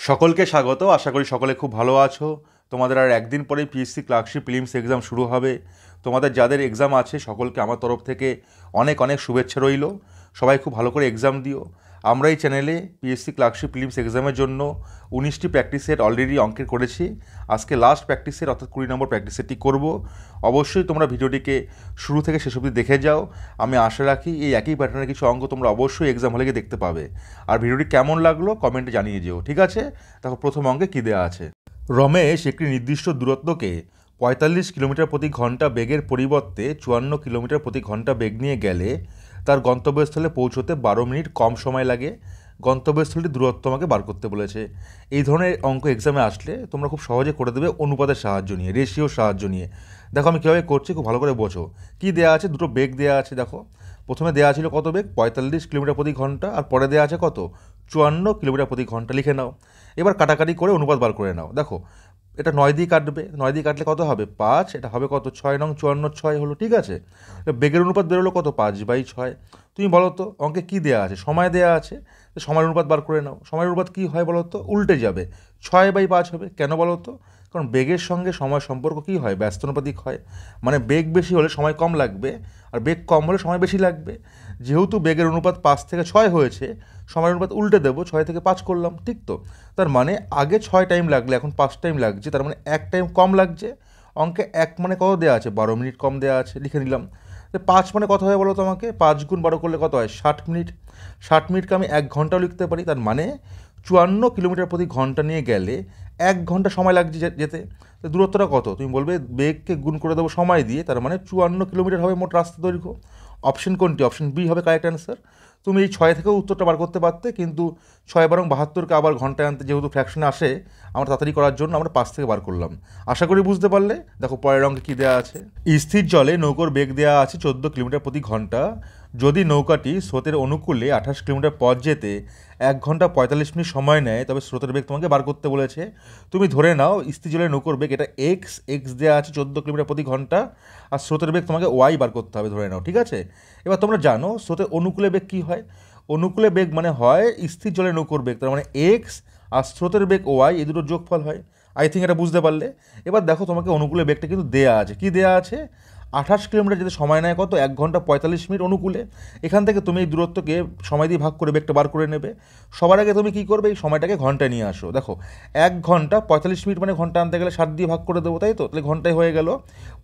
সকলকে স্বাগত। আশা করি সকলে খুব ভালো আছো। তোমাদের আর একদিন পরেই পিএসসি ক্লার্কশিপ প্রিলিমস এক্সাম শুরু হবে। তোমাদের যাদের এক্সাম আছে সকলকে আমার তরফ থেকে অনেক অনেক শুভেচ্ছা রইল। সবাই খুব ভালো করে এক্সাম দিও। আমরা এই চ্যানেলে পিএসসি ক্লার্কশিপ প্রিলিমস এক্সামের জন্য 19টি প্র্যাকটিস সেট অলরেডি অঙ্কের করেছি। আজকে লাস্ট প্র্যাকটিস সেট অর্থাৎ 20 নম্বর প্র্যাকটিস সেটটি করবো। অবশ্যই তোমরা ভিডিওটিকে শুরু থেকে শেষ অবধি দেখে যাও। আমি আশা রাখি এই একই প্যাটার্নের কিছু অঙ্ক তোমরা অবশ্যই এক্সাম হলে গিয়ে দেখতে পাবে। আর ভিডিওটি কেমন লাগলো কমেন্টে জানিয়ে যেও, ঠিক আছে? দেখো প্রথম অঙ্কে কী দেওয়া আছে। রমেশ একটি নির্দিষ্ট দূরত্বকে 45 কিলোমিটার প্রতি ঘন্টা বেগের পরিবর্তে 54 কিলোমিটার প্রতি ঘন্টা বেগ নিয়ে গেলে তার গন্তব্যস্থলে পৌঁছতে 12 মিনিট কম সময় লাগে। গন্তব্যস্থলটির দূরত্ব আমাকে বার করতে বলেছে। এই ধরনের অঙ্ক এক্সামে আসলে তোমরা খুব সহজে করে দেবে অনুপাতের সাহায্য নিয়ে, রেশিওর সাহায্য নিয়ে। দেখো আমি কীভাবে করছি খুব ভালো করে বোঝো। কী দেওয়া আছে, দুটো বেগ দেওয়া আছে। দেখো প্রথমে দেওয়া ছিল কত বেগ, 45 কিলোমিটার প্রতি ঘন্টা, আর পরে দেওয়া আছে কত, 54 কিলোমিটার প্রতি ঘন্টা। লিখে নাও। এবার কাটাকাটি করে অনুপাত বার করে নাও। দেখো এটা 9 দিয়ে কাটবে, 9 দিয়ে কাটলে কত হবে 5, এটা হবে কত 6 নং 54 6 হলো, ঠিক আছে? বেগের অনুপাত বেরোলো কত 5/6। তুমি বলো তো অঙ্কে কী দেওয়া আছে, সময় দেওয়া আছে, তো সময়ের অনুপাত বার করে নাও। সময়ের অনুপাত কী হয় বলো তো, উল্টে যাবে, 6/5 হবে। কেন বলো তো? কারণ বেগের সঙ্গে সময় সম্পর্ক কী হয়, ব্যস্তানুপাতিক হয়। মানে বেগ বেশি হলে সময় কম লাগবে, আর বেগ কম হলে সময় বেশি লাগবে। যেহেতু বেগের অনুপাত 5 থেকে 6 হয়েছে, সময়ের অনুপাত উল্টে দেবো, 6 থেকে 5 করলাম, ঠিক তো? তার মানে আগে 6 টাইম লাগলে এখন 5 টাইম লাগছে, তার মানে 1 টাইম কম লাগছে। অঙ্কে 1 মানে কত দেওয়া আছে, 12 মিনিট কম দেওয়া আছে, লিখে নিলাম। 5 মানে কত হয় বলো তো আমাকে, 5 গুণ 12 করলে কত হয়, 60 মিনিট। 60 মিনিটকে আমি 1 ঘন্টাও লিখতে পারি। তার মানে 54 কিলোমিটার প্রতি ঘন্টা নিয়ে গেলে 1 ঘন্টা সময় লাগছে যেতে। তো দূরত্বটা কত, তুমি বলবে বেগকে গুণ করে দেবো সময় দিয়ে, তার মানে 54 কিলোমিটার হবে মোট রাস্তা দৈর্ঘ্য। অপশন কোনটি, অপশন বি হবে কারেক্ট অ্যান্সার। তুমি এই 6 থেকেও উত্তরটা বার করতে পারতে, কিন্তু 6 বরং 72কে আবার ঘন্টায় আনতে যেহেতু ফ্র্যাকশনে আসে, আমরা তাড়াতাড়ি করার জন্য আমরা 5 থেকে বার করলাম। আশা করি বুঝতে পারলে। দেখো পরের অঙ্কে কী দেওয়া আছে। স্থির জলে নৌকোর বেগ দেওয়া আছে 14 কিলোমিটার প্রতি ঘন্টা। যদি নৌকাটি স্রোতের অনুকূলে 28 কিলোমিটার পথ যেতে 1 ঘন্টা 45 মিনিট সময় নেয়, তবে স্রোতের বেগ তোমাকে বার করতে বলেছে। তুমি ধরে নাও স্থির জলের নৌকোর বেগ এটা এক্স দেওয়া আছে 14 কিলোমিটার প্রতি ঘন্টা, আর স্রোতের বেগ তোমাকে ওয়াই বার করতে হবে, ধরে নাও, ঠিক আছে? এবার তোমরা জানো স্রোতের অনুকূলে বেগ কী হয়। অনুকূলে বেগ মানে হয় স্থির জলের নৌকোর বেগ, তার মানে এক্স, আর স্রোতের বেগ ওয়াই, এই দুটোর যোগফল হয়। আই থিঙ্ক এটা বুঝতে পারলে। এবার দেখো তোমাকে অনুকূলে বেগটা কিন্তু দেয়া আছে। কি দেয়া আছে, 28 কিলোমিটার যেতে সময় নেয় কত, 1 ঘন্টা 45 মিনিট অনুকূলে। এখান থেকে তুমি এই দূরত্বকে সময় দিয়ে ভাগ করে বেগটা বার করে নেবে। সবার আগে তুমি কী করবে, এই সময়টাকে ঘন্টায় নিয়ে আসো। দেখো 1 ঘন্টা 45 মিনিট মানে ঘন্টা আনতে গেলে 7 দিয়ে ভাগ করে দেবো, তাই তো? তাহলে ঘন্টায় হয়ে গেল।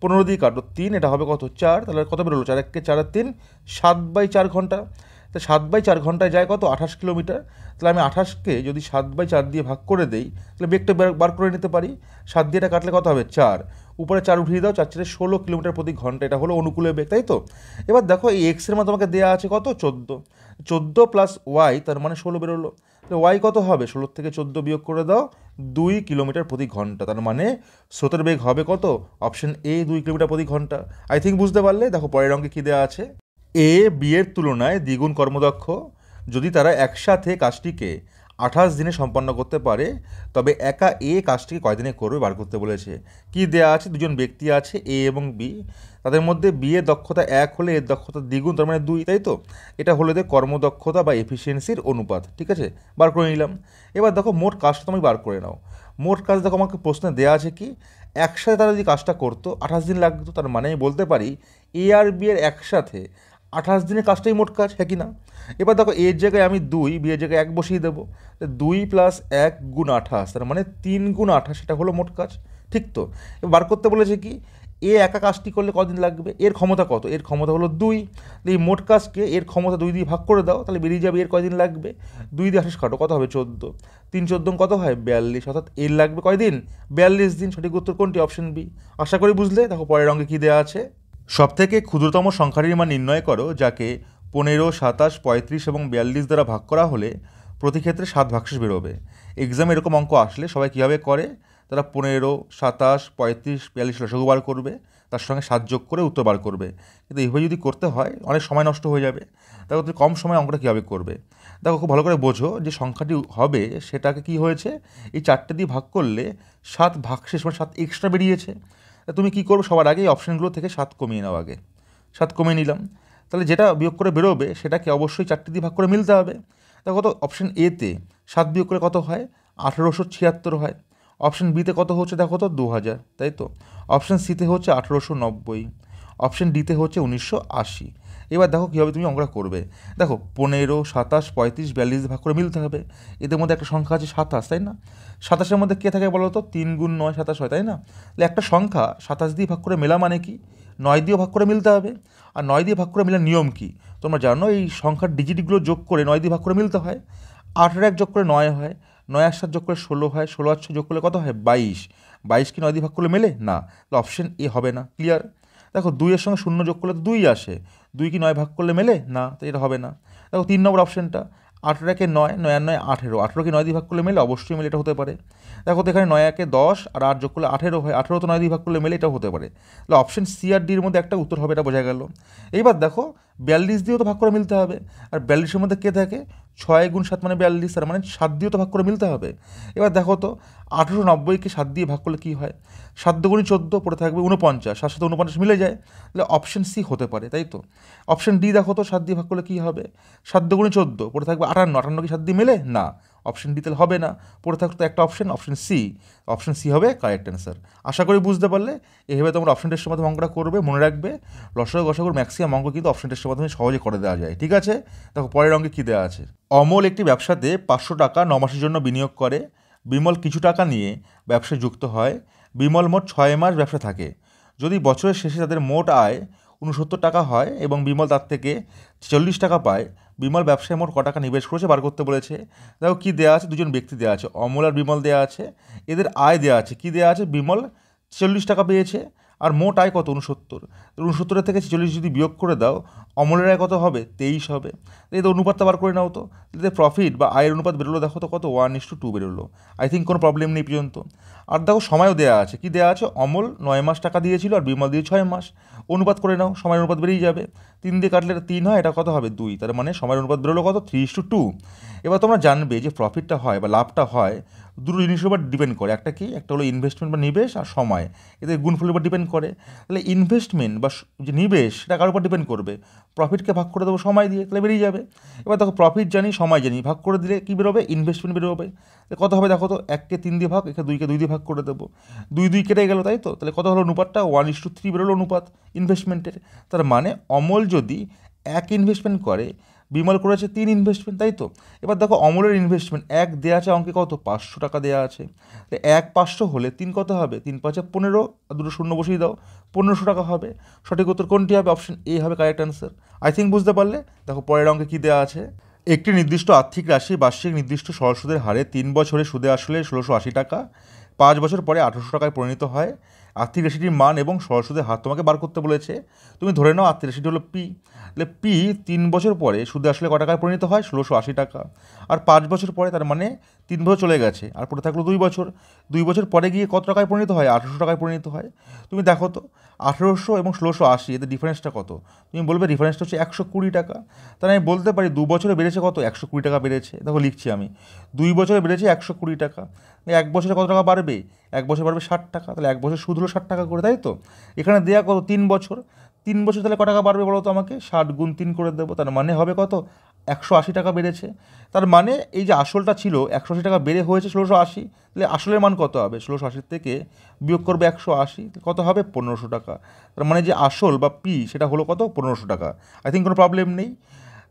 15 দিয়ে কাটো 3, এটা হবে কত 4, তাহলে কত বেরোলো 4 1 4 3, 7/4 ঘন্টা। তো 7/4 ঘন্টায় যায় কত, 28 কিলোমিটার। তাহলে আমি 28কে যদি 7/4 দিয়ে ভাগ করে দেই, তাহলে বেগটা বার করে নিতে পারি। 7 দিয়ে এটা কাটলে কত হবে 4, উপরে 4 উঠিয়ে দাও, 4 4 16 কিলোমিটার প্রতি ঘন্টা, এটা হলো অনুকূলের বেগ, তাই তো? এবার দেখো এই এক্সের মধ্যে তোমাকে দেওয়া আছে কত, 14 প্লাস ওয়াই, তার মানে 16 বেরোলো। তো ওয়াই কত হবে, 16 থেকে 14 বিয়োগ করে দাও, 2 কিলোমিটার প্রতি ঘন্টা। তার মানে স্রোতের বেগ হবে কত, অপশন এ 2 কিলোমিটার প্রতি ঘন্টা। আই থিঙ্ক বুঝতে পারলে। দেখো পরের অঙ্কে কী দেওয়া আছে। এ বি এর তুলনায় দ্বিগুণ কর্মদক্ষ। যদি তারা একসাথে কাজটিকে 28 দিনে সম্পন্ন করতে পারে, তবে একা এ কাজটিকে কয়দিনে করবে বার করতে বলেছে। কি দেয়া আছে, দুজন ব্যক্তি আছে এ এবং বি, তাদের মধ্যে বি এর দক্ষতা 1 হলে এর দক্ষতা দ্বিগুণ, তার মানে 2, তাই তো? এটা হলো এদের কর্মদক্ষতা বা এফিসিয়েন্সির অনুপাত, ঠিক আছে? বার করে নিলাম। এবার দেখো মোট কাজটা তুমি বার করে নাও। মোট কাজ দেখো আমাকে প্রশ্নে দেওয়া আছে কি, একসাথে তারা যদি কাজটা করতো 28 দিন লাগতো, তার মানে আমি বলতে পারি এ আর বি এর একসাথে 28 দিনের কাজটাই মোট কাজ, হ্যাঁ কি না? এবার দেখো এর জায়গায় আমি 2, বি এর জায়গায় 1 বসিয়ে দেবো। 2 + 1 গুণ 28, তার মানে 3 গুণ 28, এটা হলো মোট কাজ, ঠিক তো? এবার বার করতে বলেছে কি, এ একা কাজটি করলে কদিন লাগবে, এর ক্ষমতা কত, এর ক্ষমতা হলো 2। এই মোট কাজকে এর ক্ষমতা 2 দিয়ে ভাগ করে দাও, তাহলে বেরিয়ে যাবে এর কয়দিন লাগবে। 2 দিয়ে 28 কাটো, কত হবে 14, 3 14 কত হয় 42, অর্থাৎ এর লাগবে কয়দিন, 42 দিন। সঠিক উত্তর কোনটি, অপশন বি। আশা করি বুঝলে। দেখো পরের অঙ্কে কী দেওয়া আছে। সবথেকে ক্ষুদ্রতম সংখ্যাটির মান নির্ণয় করো, যাকে 15, 27, 35 এবং 42 দ্বারা ভাগ করা হলে প্রতি ক্ষেত্রে 7 ভাগশেষ বেরোবে। এক্সামে এরকম অঙ্ক আসলে সবাই কীভাবে করে, তারা 15, 27, 35, 42 লসাগু বার করবে, তার সঙ্গে 7 যোগ করে উত্তর বার করবে। কিন্তু এইভাবে যদি করতে হয় অনেক সময় নষ্ট হয়ে যাবে। দেখো তুমি কম সময় অঙ্কটা কীভাবে করবে। দেখো খুব ভালো করে বোঝো, যে সংখ্যাটি হবে সেটাকে কি হয়েছে, এই 4টে দিয়ে ভাগ করলে 7 ভাগশেষ মানে 7 এক্সট্রা বেরিয়েছে। তুমি কী করবে, সবার আগে এই অপশানগুলো থেকে 7 কমিয়ে নাও। আগে 7 কমিয়ে নিলাম, তাহলে যেটা বিয়োগ করে বেরোবে সেটাকে অবশ্যই 4টে দিয়ে ভাগ করে মিলতে হবে। দেখো তো অপশান এতে 7 বিয়োগ করে কত হয়, 1876 হয়। অপশন বিতে কত হচ্ছে দেখো তো 2000, তাই তো। অপশন সিতে হচ্ছে 1890, অপশন ডিতে হচ্ছে 1980। এবার দেখো কীভাবে তুমি অঙ্কটা করবে। দেখো 15, 27, 35, 42 ভাগ করে মিলতে হবে। এদের মধ্যে একটা সংখ্যা আছে 27, তাই না? 27-এর মধ্যে কে থাকে বলো তো? 3 গুণ 9 27 হয়, তাই না? তাহলে একটা সংখ্যা 27 দিয়ে ভাগ করে মেলা মানে কি? 9 দিয়ে ভাগ করে মিলতে হবে। আর 9 দিয়ে ভাগ করে মেলার নিয়ম কি তোমরা জানো? এই সংখ্যার ডিজিটগুলো যোগ করে 9 দিয়ে ভাগ করে মিলতে হয়। 8 1 যোগ করে 9 হয়, 9 আর 7 যোগ করে 16 হয়, 16 আর 6 যোগ করলে কত হয়? 22। 22 কি 9 দিয়ে ভাগ করলে মেলে না? তাহলে অপশন এ হবে না। ক্লিয়ার? দেখো 2 এর সঙ্গে 0 যোগ করলে তো 2 আসে, 2 কি 9 ভাগ করলে মেলে না? তো এটা হবে না। দেখো 3 নম্বর অপশনটা, 8 একে 9, 9 আর 9 18, 18 কি 9 দিয়ে ভাগ করলে মেলে? অবশ্যই মেলে, এটা হতে পারে। দেখো তো এখানে 9 একে 10 আর 8 যোগ করলে 18 হয়, 18 তো 9 দিয়ে ভাগ করলে মেলে, এটাও হতে পারে। তাহলে অপশন সি আর ডির মধ্যে একটা উত্তর হবে, এটা বোঝা গেল। এইবার দেখো 42 দিয়েও তো ভাগ করে মিলতে হবে, আর 42-এর মধ্যে কে থাকে? 6 গুণ 7 মানে 42, তার মানে 7 দিয়েও তো ভাগ করে মিলতে হবে। এবার দেখো তো 1890-কে 7 দিয়ে ভাগ করলে কী হয়? 7 দুগুণে 14, পড়ে থাকবে 49, 7 সাথে 49 মিলে যায়, তাহলে অপশন সি হতে পারে, তাই তো। অপশন ডি দেখো তো 7 দিয়ে ভাগ করলে কী হবে? 7 দুগুণে 14, পড়ে থাকবে 58, 58 কি 7 দিয়ে মেলে না? অপশন ডি তাহলে হবে না, পড়ে থাকতো একটা option, option C. Option C হবে কারেক্ট অ্যান্সার। আশা করি বুঝতে পারলে। এইভাবে তোমরা অপশন টেস্টের মাধ্যমে অঙ্কটা করবে, মনে রাখবে লসাগু গসাগুর ম্যাক্সিমাম অঙ্ক কিন্তু অপশন টেস্টের মাধ্যমে সহজে করে দেওয়া যায়। ঠিক আছে, দেখো পরের অঙ্কে কী দেওয়া আছে। অমল একটি ব্যবসাতে 500 টাকা 9 মাসের জন্য বিনিয়োগ করে। বিমল কিছু টাকা নিয়ে ব্যবসায় যুক্ত হয়। বিমল মোট 6 মাস ব্যবসা থাকে। যদি বছরের শেষে তাদের মোট আয় 69 টাকা হয় এবং বিমল তার থেকে 40 টাকা পায়, বিমল ব্যবসায় মোট ক টাকা নিবেশ করেছে বার করতে বলেছে। দেখো কী দেওয়া আছে, দুজন ব্যক্তি দেওয়া আছে, অমল আর বিমল দেওয়া আছে। এদের আয় দেওয়া আছে, কী দেওয়া আছে? বিমল 40 টাকা পেয়েছে আর মোট আয় কত? 69। 69 থেকে 40 যদি বিয়োগ করে দাও, অমলের আয় কত হবে? 23 হবে। এদের অনুপাতটা বার করে নাও তো। এদের প্রফিট বা আয়ের অনুপাত বেরোলো দেখো তো কত? 1:2 বেরোলো। আই থিঙ্ক কোনো প্রবলেম নেই পর্যন্ত। আর দেখো সময়ও দেওয়া আছে, কি দেওয়া আছে? অমল 9 মাস টাকা দিয়েছিল আর বিমল দিয়ে 6 মাস। অনুপাত করে নাও, সময়ের অনুপাত বেরিয়ে যাবে। 3 দিয়ে কাটলে এটা 3 হয়, এটা কত হবে? 2। তার মানে সময়ের অনুপাত বেরোলো কত? 3:2। এবার তোমরা জানবে যে প্রফিটটা হয় বা লাভটা হয় দুটো জিনিসের উপর ডিপেন্ড করে। একটা কি? একটা হলো ইনভেস্টমেন্ট বা নিবেশ, আর সময়। এদের গুণফলের উপর ডিপেন্ড করে। তাহলে ইনভেস্টমেন্ট বা যে নিবেশ, সেটা কার উপর ডিপেন্ড করবে? প্রফিটকে ভাগ করে দেবো সময় দিয়ে, তাহলে বেরিয়ে যাবে। এবার দেখো প্রফিট জানি, সময় জানি, ভাগ করে দিলে কী বেরোবে? ইনভেস্টমেন্ট বেরোবে। কত হবে দেখো তো? 1কে 3 দিয়ে ভাগ, একে 2কে 2 দিয়ে ভাগ করে দেবো। 2 2 কেটে গেলো, তাই তো। তাহলে কত হলো অনুপাতটা? 1:3 বেরোলো অনুপাত ইনভেস্টমেন্টের। তার মানে অমল যদি 1 ইনভেস্টমেন্ট করে, বিমল করেছে 3 ইনভেস্টমেন্ট, তাই তো। এবার দেখো অমলের ইনভেস্টমেন্ট 1 দেওয়া আছে অঙ্কে কত? 500 টাকা দেওয়া আছে। 1 500 হলে 3 কত হবে? 3 5 15, আর দুটো শূন্য বসিয়ে দাও, 1500 টাকা হবে। সঠিক উত্তর কোনটি হবে? অপশন এ হবে কারেক্ট অ্যান্সার। আই থিঙ্ক বুঝতে পারলে। দেখো পরের অঙ্কে কী দেওয়া আছে। একটি নির্দিষ্ট আর্থিক রাশি বার্ষিক নির্দিষ্ট সরল সুদের হারে 3 বছরে সুদে আসলে 1680 টাকা, 5 বছর পরে 1800 টাকায় পরিণত হয়। আর্থিক রাশিটির মান এবং সরল সুদের হার তোমাকে বার করতে বলেছে। তুমি ধরে নাও আর্থিক রাশিটি হলো পি। তাহলে পি 3 বছর পরে সুদে আসলে ক টাকায় পরিণত হয়? 1680 টাকা। আর 5 বছর পরে, তার মানে 3 বছর চলে গেছে, আর পরে থাকলো 2 বছর। 2 বছর পরে গিয়ে কত টাকায় পরিণত হয়? 1800 টাকায় পরিণত হয়। তুমি দেখো তো 1800 এবং 1680 এদের ডিফারেন্সটা কত? তুমি বলবে ডিফারেন্সটা হচ্ছে 120 টাকা। তাহলে আমি বলতে পারি 2 বছরে বেড়েছে কত? 120 টাকা বেড়েছে। দেখো লিখছি আমি, 2 বছরে বেড়েছে 120 টাকা। 1 বছরে কত টাকা বাড়বে? 1 বছর বাড়বে 60 টাকা। তাহলে 1 বছর সুদ হলো 60 টাকা করে, তাই তো। এখানে দেয়া কত? 3 বছর। 3 বছর তাহলে ক টাকা বাড়বে বলো তো আমাকে? 60 গুণ 3 করে দেবো, তার মানে হবে কত? 180 টাকা বেড়েছে। তার মানে এই যে আসলটা ছিল 180 টাকা বেড়ে হয়েছে 1680, তাহলে আসলের মান কত হবে? 1680 থেকে বিয়োগ করবে 180, কত হবে? 1500 টাকা। তার মানে যে আসল বা পি, সেটা হলো কত? 1500 টাকা। আই থিঙ্ক কোনো প্রবলেম নেই।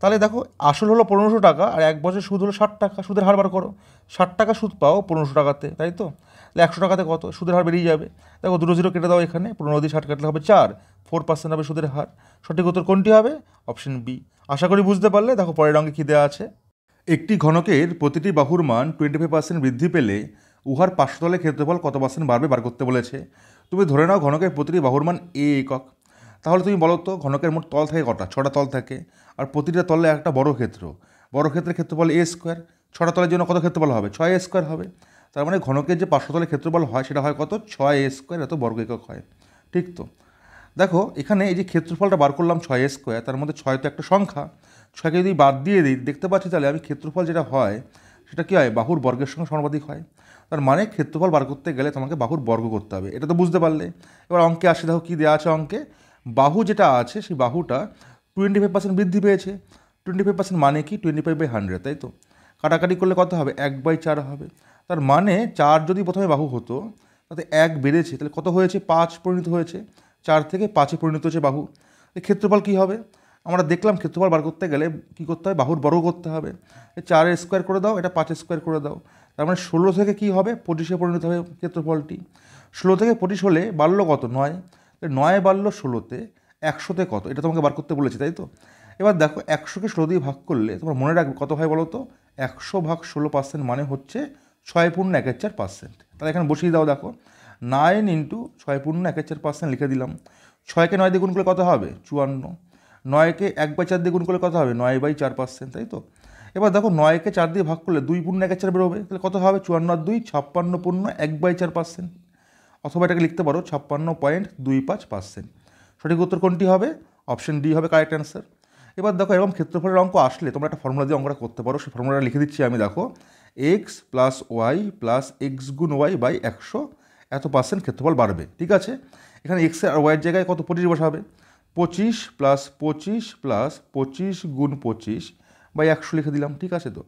তাহলে দেখো আসল হলো 1500 টাকা আর 1 বছর সুদ হলো 60 টাকা। সুদের হার বার করো, 60 টাকা সুদ পাও 1500 টাকাতে, তাই তো। তাহলে 100 টাকাতে কত? সুদের হার বেরিয়ে যাবে। দেখো দুটো জিরো কেটে দাও, এখানে 15 দিয়ে 60 কাটলে হবে 4% হবে সুদের হার। সঠিক উত্তর কোনটি হবে? Option B. আশা করি বুঝতে পারলে। দেখো পরের অঙ্কে কী দেওয়া আছে। একটি ঘনকের প্রতিটি বাহুর মান 25% বৃদ্ধি পেলে উহার পার্শ্বতলের ক্ষেত্রফল কত % বাড়বে বার করতে বলেছে। তুমি ধরে নাও ঘনকের প্রতিটি বাহুর মান এ একক। তাহলে তুমি বলো তো ঘনকের মোট তল থাকে কটা? 6টা তল থাকে, আর প্রতিটা তলে একটা বড় ক্ষেত্র। বড় ক্ষেত্রের ক্ষেত্রফল এ স্কোয়ার। 6টা তলের জন্য কত ক্ষেত্রফল হবে? 6 স্কোয়ার হবে। তার মানে ঘনকের যে পার্শ্বতলের ক্ষেত্রফল হয় সেটা হয় কত? 6 স্কোয়ার, এত বর্গ একক হয়। ঠিক তো। দেখো এখানে এই যে ক্ষেত্রফলটা বার করলাম 6 স্কোয়ার, তার মধ্যে 6 তো একটা সংখ্যা, 6কে যদি বাদ দিয়ে দিই দেখতে পাচ্ছি তাহলে আমি ক্ষেত্রফল যেটা হয় সেটা কী হয়? বাহুর বর্গের সঙ্গে সমানুপাতিক হয়। তার মানে ক্ষেত্রফল বার করতে গেলে তোমাকে বাহুর বর্গ করতে হবে। এটা তো বুঝতে পারলে। এবার অঙ্কে আসে, দেখো কী দেওয়া আছে অঙ্কে। বাহু যেটা আছে সেই বাহুটা 25% বৃদ্ধি পেয়েছে। 25% মানে কি? 25/100, তাই তো। কাটাকাটি করলে কত হবে 1/4 হবে। তার মানে 4 যদি প্রথমে বাহু হতো তাতে 1 বেড়েছে, তাহলে কত হয়েছে 5 পরিণত হয়েছে, 4 থেকে 5-এ পরিণত হয়েছে বাহু। ক্ষেত্রফল কী হবে? আমরা দেখলাম ক্ষেত্রফল বার করতে গেলে কী করতে হবে, বাহুর বর্গ করতে হবে। 4 স্কোয়ার করে দাও, এটা 5 স্কোয়ার করে দাও, তার মানে 16 থেকে কী হবে 25-এ পরিণত হবে ক্ষেত্রফলটি। 16 থেকে 25 হলে বাড়লো কত 9, 9 বাড়লো 16-তে, 100-তে কত এটা তোমাকে বার করতে বলেছে, তাই তো? এবার দেখো 100-কে 16 দিয়ে ভাগ করলে তোমার মনে রাখবে কত হয় বলো তো, 100/16% মানে হচ্ছে 6.14%। তাহলে এখানে বসিয়ে দাও, দেখো 9 × 6.14% লিখে দিলাম। 6কে 9 দিয়ে গুণ করলে কত হবে 54, 9কে 1/4 দিয়ে গুণ করলে কত হবে 9/4%, তাই তো? এবার দেখো 9কে 4 দিয়ে ভাগ করলে 2.14 বেরোবে, তাহলে কত হবে 54 আর 2 56.1/4%, অথবা এটাকে লিখতে পারো 56.25%। সঠিক উত্তর কোনটি হবে? অপশন ডি হবে কারেক্ট অ্যান্সার। এবার দেখো এরকম ক্ষেত্রফলের অঙ্ক আসলে তোমরা একটা ফর্মুলা দিয়ে অঙ্কটা করতে পারো, সেই ফর্মুলাটা লিখে দিচ্ছি আমি। দেখো x + y + x × y/100 এত % ক্ষেত্রফল বাড়বে, ঠিক আছে? এখানে x আর y এর জায়গায় কত 25 বসাবে, 25 + 25 + 25 × 25/100 লিখে দিলাম, ঠিক আছে? তো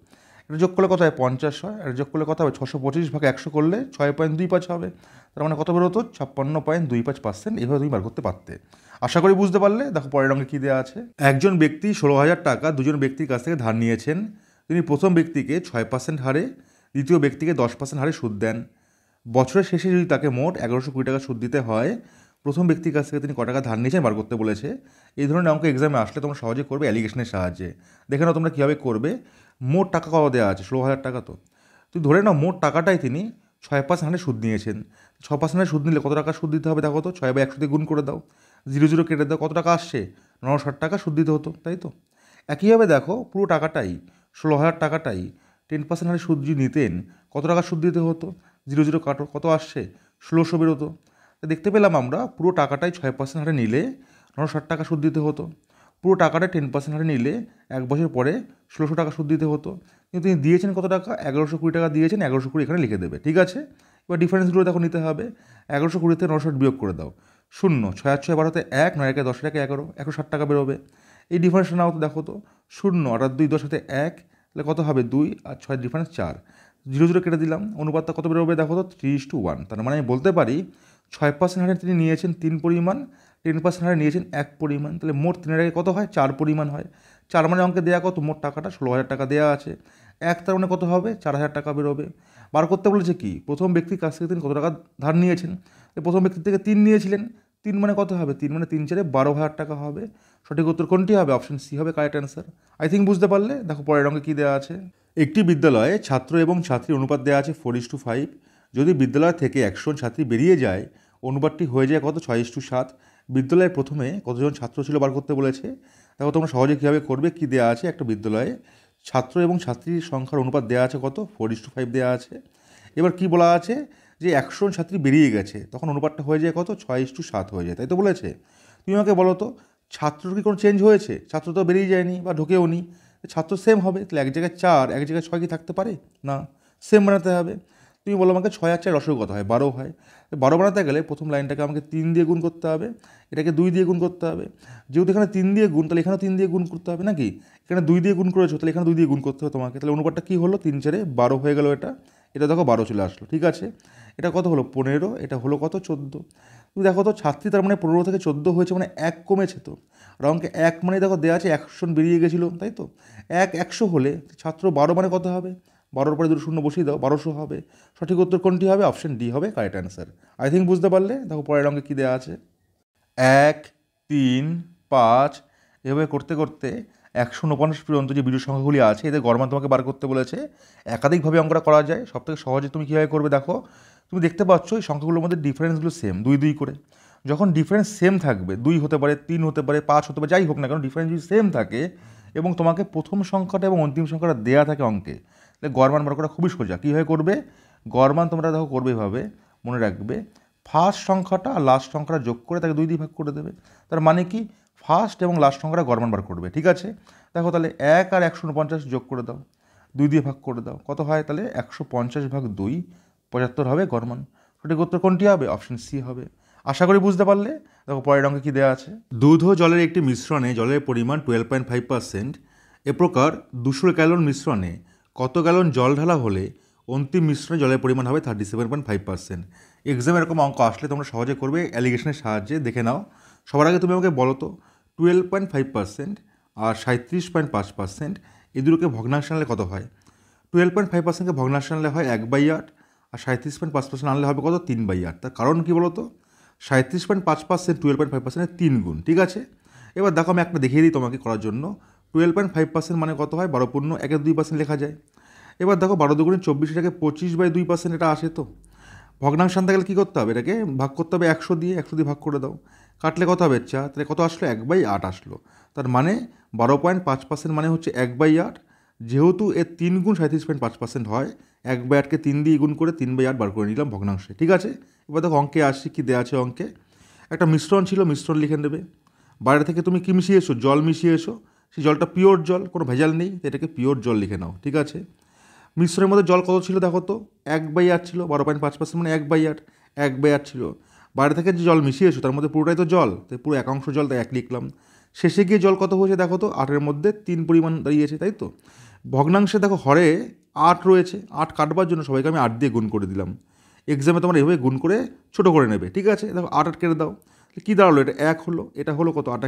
এটা যোগ করলে কত হয় 50 হয়, আর যোগ করলে কত হবে 625/100 করলে 6.25 হবে, তার মানে কত বেরোতো 56.25%। এভাবে তুমি বার করতে পারতে। আশা করি বুঝতে পারলে। দেখো পরের অঙ্কে কী দেওয়া আছে। একজন ব্যক্তি 16,000 টাকা দুজন ব্যক্তির কাছ থেকে ধার নিয়েছেন। তিনি প্রথম ব্যক্তিকে 6% হারে, দ্বিতীয় ব্যক্তিকে 10% হারে সুদ দেন। বছরের শেষে যদি তাকে মোট 1120 টাকা সুদ দিতে হয়, প্রথম ব্যক্তির কাছ থেকে তিনি ক টাকা ধার নিয়েছেন বার করতে বলেছে। এই ধরনের অঙ্ক এক্সামে আসলে তোমরা সহজে করবে অ্যালিগেশনের সাহায্যে। দেখে নাও তোমরা কীভাবে করবে। মোট টাকা কত দেওয়া আছে 16,000 টাকা, তো তুই ধরে নাও মোট টাকাটাই তিনি 6% হারে সুদ নিয়েছেন। 6% হারে সুদ নিলে কত টাকা সুদ দিতে হবে দেখো তো, 6/100 দিয়ে গুণ করে দাও, 0 কেটে দাও, কত টাকা আসছে 960 টাকা সুদ দিতে হতো, তাই তো? একইভাবে দেখো পুরো টাকাটাই 16,000 টাকাটাই 10% হারে সুদ যদি নিতেন কত টাকা সুদ দিতে হতো, 0 কাটো, কত আসছে 1600 বেরোতো। দেখতে পেলাম আমরা পুরো টাকাটাই 6% হারে নিলে 960 টাকা সুদ দিতে হতো, পুরো টাকাটা 10% হারে নিলে 1 বছর পরে 1600 টাকা সুদ দিতে হতো। কিন্তু তিনি দিয়েছেন কত টাকা 1120 টাকা দিয়েছেন, 1120 এখানে লিখে দেবে, ঠিক আছে? এবার ডিফারেন্সগুলো দেখো নিতে হবে। 1120 থেকে 960 বিয়োগ করে দাও, 0, 6 আর 6 12 1, 9 একে 10 টাকা 11, 160 টাকা বেরোবে। এই ডিফারেন্সটা নাও তো দেখো তো, 0 আর 2 10 হাতে 1, তাহলে কত হবে 2 আর 6 ডিফারেন্স 4, 0 কেটে দিলাম, অনুপাতটা কত বেরোবে দেখো তো 3:1। তার মানে আমি বলতে পারি 6% হারে তিনি নিয়েছেন 3 পরিমাণ, 10% হারে নিয়েছেন 1 পরিমাণ, তাহলে মোট 3-এর আগে কত হয় 4 পরিমাণ হয়। 4 মানে অঙ্কে দেওয়া কত মোট টাকাটা 16,000 টাকা দেওয়া আছে, 1 তার মানে কত হবে 4,000 টাকা বেরোবে। বার করতে বলেছে কি প্রথম ব্যক্তির কাছ থেকে তিনি কত টাকা ধার নিয়েছেন, প্রথম ব্যক্তির থেকে 3 নিয়েছিলেন, 3 মানে কত হবে 3 মানে 3×4 12,000 টাকা হবে। সঠিক উত্তর কোনটি হবে? অপশন সি হবে কারেক্ট অ্যান্সার। আই থিঙ্ক বুঝতে পারলে। দেখো পরের অঙ্কে কী দেওয়া আছে। একটি বিদ্যালয়ে ছাত্র এবং ছাত্রীর অনুপাত দেওয়া আছে 4:5। যদি বিদ্যালয় থেকে 100 জন ছাত্রী বেরিয়ে যায়, অনুপাতটি হয়ে যায় কত 6:7। বিদ্যালয়ে প্রথমে কতজন ছাত্র ছিল বার করতে বলেছে। দেখো তোমরা সহজে কীভাবে করবে। কী দেওয়া আছে, একটা বিদ্যালয়ে ছাত্র এবং ছাত্রীর সংখ্যার অনুপাত দেওয়া আছে কত 4:5 দেওয়া আছে। এবার কি বলা আছে যে 100 জন ছাত্রী বেরিয়ে গেছে, তখন অনুপাতটা হয়ে যায় কত 6:7 হয়ে যায়, তাই তো বলেছে। তুমি আমাকে বলো তো ছাত্রর কি কোনো চেঞ্জ হয়েছে? ছাত্র তো বেরিয়ে যায়নি বা ঢুকেও নি, ছাত্র সেম হবে, তাহলে এক জায়গায় 4 এক জায়গায় 6 কি থাকতে পারে না, সেম বানাতে হবে। তুমি বলো আমাকে 6 আর 4 রসগো কত হয় 12 হয়। 12 বানাতে গেলে প্রথম লাইনটাকে আমাকে 3 দিয়ে গুণ করতে হবে, এটাকে 2 দিয়ে গুণ করতে হবে। যেহেতু এখানে 3 দিয়ে গুণ, তাহলে এখানেও 3 দিয়ে গুণ করতে হবে নাকি? এখানে 2 দিয়ে গুণ করেছো, তাহলে এখানে 2 দিয়ে গুণ করতে হবে তোমাকে। তাহলে অনুপাতটা কী হলো 3×4 12 হয়ে গেল। এটা দেখো 12 চলে আসলো, ঠিক আছে। এটা কত হলো 15, এটা হলো কত 14। তুমি দেখো তো ছাত্রী তার মানে 15 থেকে 14 হয়েছে, মানে 1 কমেছে তো। আর অঙ্কে 1 মানে দেখো দেওয়া আছে 100 জন বেরিয়ে গেছিলো, তাই তো। 100 হলে ছাত্র 12 মানে কত হবে, 12-র পরে 2 শূন্য বসিয়ে দাও, 1200 হবে। সঠিক উত্তর কোনটি হবে? অপশন ডি হবে কারেক্ট অ্যান্সার। আই থিঙ্ক বুঝতে পারলে। দেখো পরের অঙ্কে কী দেওয়া আছে। 1, 3, 5 এভাবে করতে করতে 149 পর্যন্ত যে বিজোড় সংখ্যাগুলি আছে এদের গড় মান তোমাকে বার করতে বলেছে। একাধিকভাবে অঙ্কটা করা যায়, সবথেকে সহজে তুমি কীভাবে করবে দেখো। তুমি দেখতে পাচ্ছ এই সংখ্যাগুলোর মধ্যে ডিফারেন্সগুলো সেম, 2 করে। যখন ডিফারেন্স সেম থাকবে, 2 হতে পারে, 3 হতে পারে, 5 হতে পারে, যাই হোক না কেন ডিফারেন্স যদি সেম থাকে এবং তোমাকে প্রথম সংখ্যাটা এবং অন্তিম সংখ্যাটা দেওয়া থাকে অঙ্কে, তাহলে গড় মান বার করা খুবই সোজা। কীভাবে করবে? গড় মান তোমরা দেখো করবে এভাবে, মনে রাখবে ফার্স্ট সংখ্যাটা আর লাস্ট সংখ্যাটা যোগ করে তাকে 2 দিয়ে ভাগ করে দেবে। তার মানে কি ফার্স্ট এবং লাস্ট সংখ্যাটা গড় মান বার করবে, ঠিক আছে। দেখো তাহলে 1 আর 149 যোগ করে দাও, 2 দিয়ে ভাগ করে দাও, কত হয় তাহলে 150/2 75 হবে গড় মান। সঠিক উত্তর কোনটি হবে? অপশন সি হবে। আশা করি বুঝতে পারলে। দেখো পরের অঙ্কে কী দেওয়া আছে। দুধ ও জলের একটি মিশ্রণে জলের পরিমাণ 12.5%। এ প্রকার 200 গ্যালন মিশ্রণে কত গ্যালন জল ঢালা হলে অন্তিম মিশ্রণে জলের পরিমাণ হবে 37.5%। এক্সামে এরকম অঙ্ক আসলে তোমরা সহজে করবে অ্যালিগেশনের সাহায্যে। দেখে নাও। সবার আগে তুমি আমাকে বলো তো 12.5% আর 37.5% এই দুটোকে ভগ্নাংশ আনলে কত হয়? 12.5%কে ভগ্নাংশ আনলে হয় 1/8, আর 37.5% আনলে হবে কত? 3/8। তার কারণ কী বলো তো? 37.5% 12.5%-এর 3 গুণ, ঠিক আছে? এবার দেখো আমি একটা দেখিয়ে দিই তোমাকে করার জন্য। 12.5% মানে কত হয়? 12 × 1/2% লেখা যায়। এবার দেখো 12×2 = 24, এটাকে 25/2% এটা আসে তো। ভগ্নাংশ আনতে গেলে কী করতে হবে? এটাকে ভাগ করতে হবে 100 দিয়ে, 100 দিয়ে ভাগ করে দাও। কাটলে কত হবে? 4। তাহলে কত আসলো? 1/8 আসলো। তার মানে 12.5% মানে হচ্ছে 1/8। যেহেতু এর 3 গুণ 37.5% হয়, 1/8কে 3 দিয়ে গুণ করে 3/8 বার করে নিলাম ভগ্নাংশে, ঠিক আছে? এবার দেখো অঙ্কে আসি, কী দেওয়া আছে অঙ্কে। একটা মিশ্রণ ছিল, মিশ্রণ লিখে নেবে। বাইরে থেকে তুমি কী মিশিয়েছো? জল মিশিয়েছো। সেই জলটা পিওর জল, কোনো ভেজাল নেই, এটাকে পিওর জল লিখে নাও, ঠিক আছে? মিশ্রণের মধ্যে জল কত ছিল দেখো তো? 1/8 ছিল। 12.5% মানে 1/8, 1/8 ছিল। বাইরে থেকে যে জল মিশিয়েছো তার মধ্যে পুরোটাই তো জল, তাই পুরো একাংশ জল, তাই 1 লিখলাম। শেষে গিয়ে জল কত হয়েছে দেখো তো? 8-এর মধ্যে 3 পরিমাণ দাঁড়িয়েছে, তাই তো? ভগ্নাংশে দেখো হরে 8 রয়েছে, 8 কাটবার জন্য সবাইকে আমি 8 দিয়ে গুণ করে দিলাম। এক্সামে তোমরা এভাবে গুণ করে ছোটো করে নেবে, ঠিক আছে? দেখো 8 8 কেটে দাও। কী দাঁড়ালো? এটা 1 হলো, এটা হলো কত? 8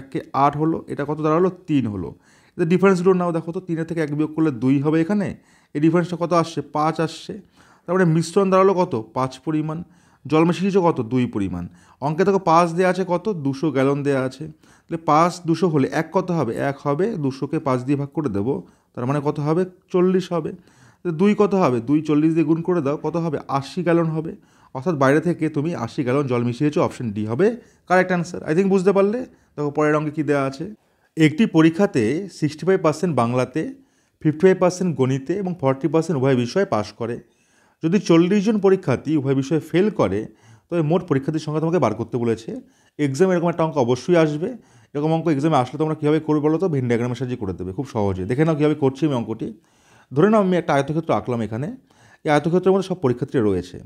8 হলো, এটা কত দাঁড়ালো? 3 হলো। এদের ডিফারেন্সগুলো নাও, দেখো তো 3-এর থেকে 1 বিয়োগ করলে 2 হবে এখানে। এই ডিফারেন্সটা কত আসছে? 5 আসছে। তারপরে মিশ্রণ দাঁড়ালো কত? 5 পরিমাণ। জল মিশিয়েছো কত? 2 পরিমাণ। অঙ্কে দেখো 5 দেওয়া আছে কত? 200 গ্যালন দেওয়া আছে। তাহলে 5 200 হলে 1 কত হবে? 1 হবে। 200কে 5 দিয়ে ভাগ করে দেবো, তার মানে কত হবে? 40 হবে। 2 কত হবে? 2 40 দিয়ে গুণ করে দাও, কত হবে? 80 গ্যালন হবে। অর্থাৎ বাইরে থেকে তুমি 80 গ্যালন জল মিশিয়েছো। অপশন ডি হবে কারেক্ট অ্যান্সার। আই থিঙ্ক বুঝতে পারলে। দেখো পরের অঙ্কে কী দেওয়া আছে। একটি পরীক্ষাতে 65% বাংলাতে, 55% গণিতে এবং 40% উভয় বিষয়ে পাশ করে। যদি 40 জন পরীক্ষার্থী উভয় বিষয়ে ফেল করে, তবে মোট পরীক্ষার্থীর সংখ্যা তোমাকে বার করতে বলেছে। এক্সামে এরকম একটা অঙ্ক অবশ্যই আসবে। এরকম অঙ্ক এক্সামে আসলে তোমরা কীভাবে করবে বলো তো? ভেন ডায়াগ্রামের সাহায্যে করে দেবে খুব সহজে। দেখে নাও কীভাবে করছি আমি অঙ্কটি। ধরে নাও আমি একটা আয়তক্ষেত্র আঁকলাম এখানে। এই আয়তক্ষেত্রের মধ্যে সব পরীক্ষার্থী রয়েছে।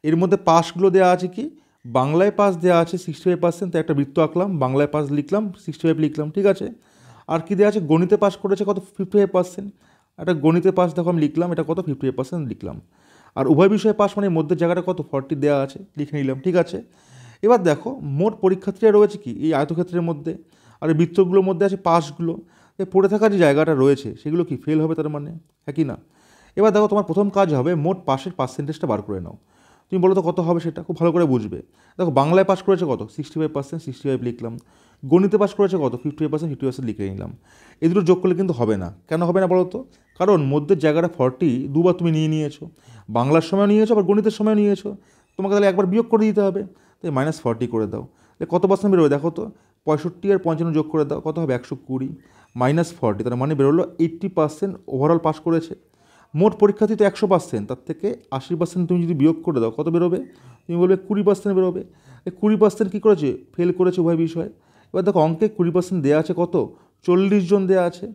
এর মধ্যে পাসগুলো দেওয়া আছে কি? বাংলায় পাস দেওয়া আছে 65%, তাই একটা বৃত্ত আঁকলাম, বাংলায় পাস লিখলাম, 65 লিখলাম, ঠিক আছে? আর কি দেওয়া আছে? গণিতে পাস করেছে কত? 55%। একটা গণিতে পাস দেখো আমি লিখলাম, এটা কত? 55% লিখলাম। আর উভয় বিষয়ে পাস মানে মধ্যের জায়গাটা কত? 40 দেওয়া আছে, লিখে নিলাম, ঠিক আছে? এবার দেখো মোট পরীক্ষার্থীরা রয়েছে কি এই আয়তক্ষেত্রের মধ্যে, আর এই বৃত্তগুলোর মধ্যে আছে পাসগুলো। পড়ে থাকা যে জায়গাটা রয়েছে সেগুলো কি ফেল হবে তার মানে, হ্যাঁ কি না? এবার দেখো তোমার প্রথম কাজ হবে মোট পাসের পার্সেন্টেজটা বার করে নাও। তুমি বলো তো কত হবে সেটা? খুব ভালো করে বুঝবে। দেখো বাংলায় পাস করেছে কত? 65%, 65 লিখলাম। গণিতে পাস করেছে কত? 55%, 50% লিখে নিলাম। এই দুটো যোগ করলে কিন্তু হবে না। কেন হবে না বলো তো? কারণ মধ্যের জায়গাটা 40 দুবার তুমি নিয়েছো। বাংলার সময় নিয়েছো, আবার গণিতের সময় নিয়েছো। তোমাকে তাহলে একবার বিয়োগ করে দিতে হবে। তাই -40 করে দাও। কত পার্সেন্ট বেরোবে দেখো তো? 65 আর 55 যোগ করে দাও, কত হবে? 120 -40, তার মানে বেরোলো 80% ওভারঅল পাস করেছে। মোট পরীক্ষার্থী তো 100%, তার থেকে 80% তুমি যদি বিয়োগ করে দাও, কত বেরোবে? তুমি বলবে 20% বেরোবে। 20% কী করেছে? ফেল করেছে উভয় বিষয়। এবার দেখো অঙ্কে 20% দেওয়া আছে কত? 40 জন দেওয়া আছে।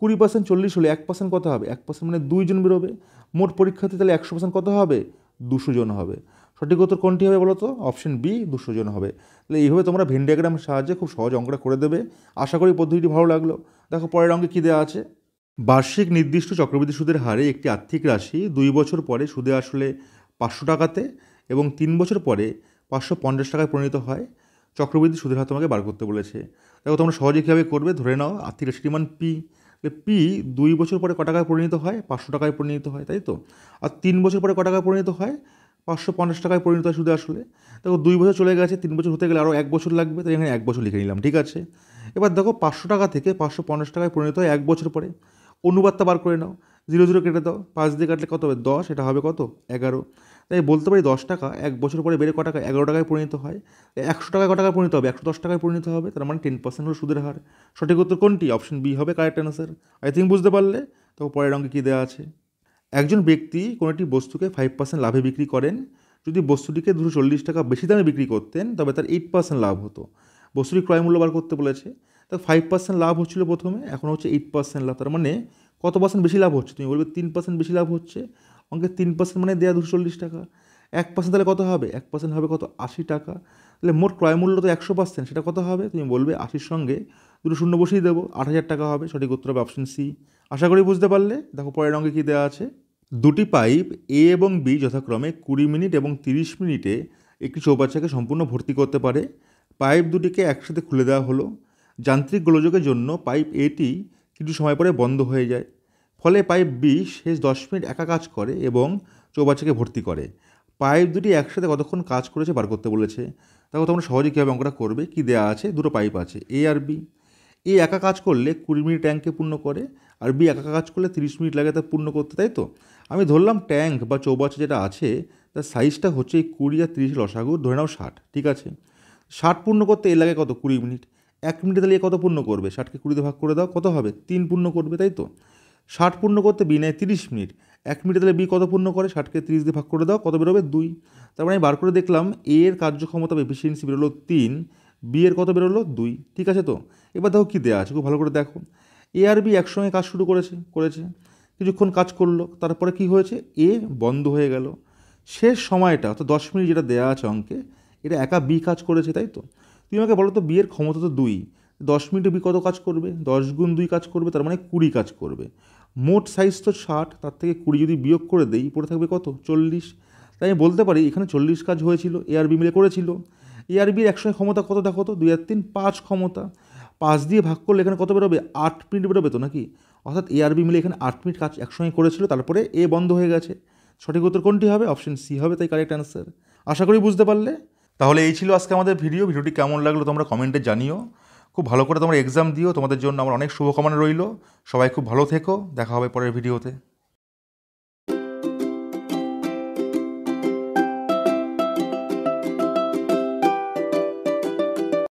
20% 40 হলে 1% কত হবে? 1% মানে 2 জন বেরোবে। মোট পরীক্ষার্থী তাহলে 100% কত হবে? 200 জন হবে। সঠিক উত্তর কোনটি হবে বলো তো? অপশন বি, 200 জন হবে। তাহলে এইভাবে তোমরা ভেন ডায়াগ্রামের সাহায্যে খুব সহজ অঙ্কটা করে দেবে। আশা করি পদ্ধতিটি ভালো লাগলো। দেখো পরের অঙ্কে কী দেওয়া আছে। বার্ষিক নির্দিষ্ট চক্রবৃদ্ধি সুদের হারে একটি আর্থিক রাশি 2 বছর পরে সুদে আসলে 500 টাকাতে এবং 3 বছর পরে 550 টাকায় পরিণত হয়। চক্রবৃদ্ধি সুদের হার তোমাকে বার করতে বলেছে। দেখো তোমরা সহজে কীভাবে করবে? ধরে নাও আর্থিক রাশিটির মান পি। পি 2 বছর পরে ক টাকায় পরিণত হয়? 500 টাকায় পরিণত হয়, তাই তো? আর 3 বছর পরে ক টাকায় পরিণত হয়? 550 টাকায় পরিণত হয় সুদে আসলে। দেখো 2 বছর চলে গেছে, 3 বছর হতে গেলে আরও 1 বছর লাগবে, তাই এখানে 1 বছর লিখে নিলাম, ঠিক আছে? এবার দেখো 500 টাকা থেকে 550 টাকায় পরিণত হয় 1 বছর পরে। অনুপাতটা বার করে নাও। 0 0 কেটে দাও, 5 দিয়ে কাটলে কত হবে? 10, এটা হবে কত? 11। তাই বলতে পারি 10 টাকা 1 বছর পরে বেড়ে ক টাকা? 11 টাকায় পরিণত হয়। 100 টাকায় ক টাকায় পরিণত হবে? 110 টাকায় পরিণত হবে। তার মানে 10% হলো সুদের হার। সঠিক উত্তর কোনটি? অপশন বি হবে কারেক্ট অ্যান্সার। আই থিঙ্ক বুঝতে পারলে। তো পরের অঙ্কে কী দেওয়া আছে। একজন ব্যক্তি কোনো একটি বস্তুকে 5% লাভে বিক্রি করেন। যদি বস্তুটিকে 240 টাকা বেশি দামে বিক্রি করতেন তবে তার 8% লাভ হতো। বস্তুটি ক্রয় মূল্য বার করতে বলেছে। তো 5% লাভ হচ্ছিল প্রথমে, এখন হচ্ছে 8% লাভ। তার মানে কত পার্সেন্ট বেশি লাভ হচ্ছে? তুমি বলবে 3% বেশি লাভ হচ্ছে। অঙ্কে 3% মানে দেয়া 240 টাকা। 1% তাহলে কত হবে? 1% হবে কত? 80 টাকা। তাহলে মোট ক্রয় মূল্য তো 100%, সেটা কত হবে? তুমি বলবে 80-র সঙ্গে 2 শূন্য বসিয়ে দেবো, 8000 টাকা হবে। সঠিক উত্তর হবে অপশন সি। আশা করি বুঝতে পারলে। দেখো পরের অঙ্কে কী দেওয়া আছে। দুটি পাইপ এ এবং বি যথাক্রমে 20 মিনিট এবং 30 মিনিটে একটি চৌবাচ্চাকে সম্পূর্ণ ভর্তি করতে পারে। পাইপ দুটিকে একসাথে খুলে দেওয়া হলো। যান্ত্রিক গোলযোগের জন্য পাইপ এটি কিছু সময় পরে বন্ধ হয়ে যায়। ফলে পাইপ বি শেষ 10 মিনিট একা কাজ করে এবং চৌবাচ্চাকে ভর্তি করে। পাইপ দুটি একসাথে কতক্ষণ কাজ করেছে বার করতে বলেছে। তারপর তোমরা সহজে কীভাবে অঙ্কটা করবে, কী দেওয়া আছে, দুটো পাইপ আছে এ আর বি। এ একা কাজ করলে 20 মিনিট ট্যাঙ্ককে পূর্ণ করে, আর বি একা কাজ করলে 30 মিনিট লাগে তা পূর্ণ করতে, তাই তো? আমি ধরলাম ট্যাঙ্ক বা চৌবাচ্চা যেটা আছে তার সাইজটা হচ্ছে এই 20 আর 30 লসাগু, ধরে নাও 60, ঠিক আছে? 60 পূর্ণ করতে এ লাগে কত, 20 মিনিট। 1 মিনিটে তাহলে এ কত পূর্ণ করবে? 60কে 20 ভাগ করে দাও, কত হবে? 3 পূর্ণ করবে, তাই তো? 60 পূর্ণ করতে বি নেয় 30 মিনিট। 1 মিনিটে তাহলে বি কত পূর্ণ করে? 60কে 30 দিয়ে ভাগ করে দাও, কত বেরোবে? 2। তার মানে আমি বার করে দেখলাম এ এর কার্যক্ষমতা বা এফিসিয়েন্সি বেরোলো 3, বি এর কত বেরোলো? 2, ঠিক আছে তো? এবার দেখো কী দেওয়া আছে, খুব ভালো করে দেখো। এ আর বি একসঙ্গে কাজ শুরু করেছে কিছুক্ষণ কাজ করলো, তারপরে কি হয়েছে? এ বন্ধ হয়ে গেল। শেষ সময়টা অর্থাৎ 10 মিনিট যেটা দেওয়া আছে অঙ্কে, এটা একা বি কাজ করেছে, তাই তো? তুমি আমাকে বলো তো, বি এর ক্ষমতা তো 2, 10 মিনিটে বি কত কাজ করবে? 10 গুণ 2 কাজ করবে, তার মানে 20 কাজ করবে। মোট সাইজ তো 60, তার থেকে 20 যদি বিয়োগ করে দেই পড়ে থাকবে কত? 40। তাই আমি বলতে পারি এখানে 40 কাজ হয়েছিল, এ আর বি মিলে করেছিল। এ আর বির একসঙ্গে ক্ষমতা কত দেখো তো? 2 আর 3 5 ক্ষমতা। 5 দিয়ে ভাগ করলে এখানে কত বেরোবে? 8 মিনিট বেরোবে তো, নাকি? অর্থাৎ এ আর বি মিলে এখানে 8 মিনিট কাজ একসঙ্গে করেছিল, তারপরে এ বন্ধ হয়ে গেছে। সঠিক উত্তর কোনটি হবে? অপশন সি হবে, তাই কারেক্ট অ্যান্সার। আশা করি বুঝতে পারলে। তাহলে এই ছিল আজকে আমাদের ভিডিওটি কেমন লাগলো তোমরা কমেন্টে জানিও। খুব ভালো করে তোমরা এক্সাম দিও, তোমাদের জন্য আমার অনেক শুভকামনা রইল। সবাই খুব ভালো থেকো, দেখা হবে পরের ভিডিওতে।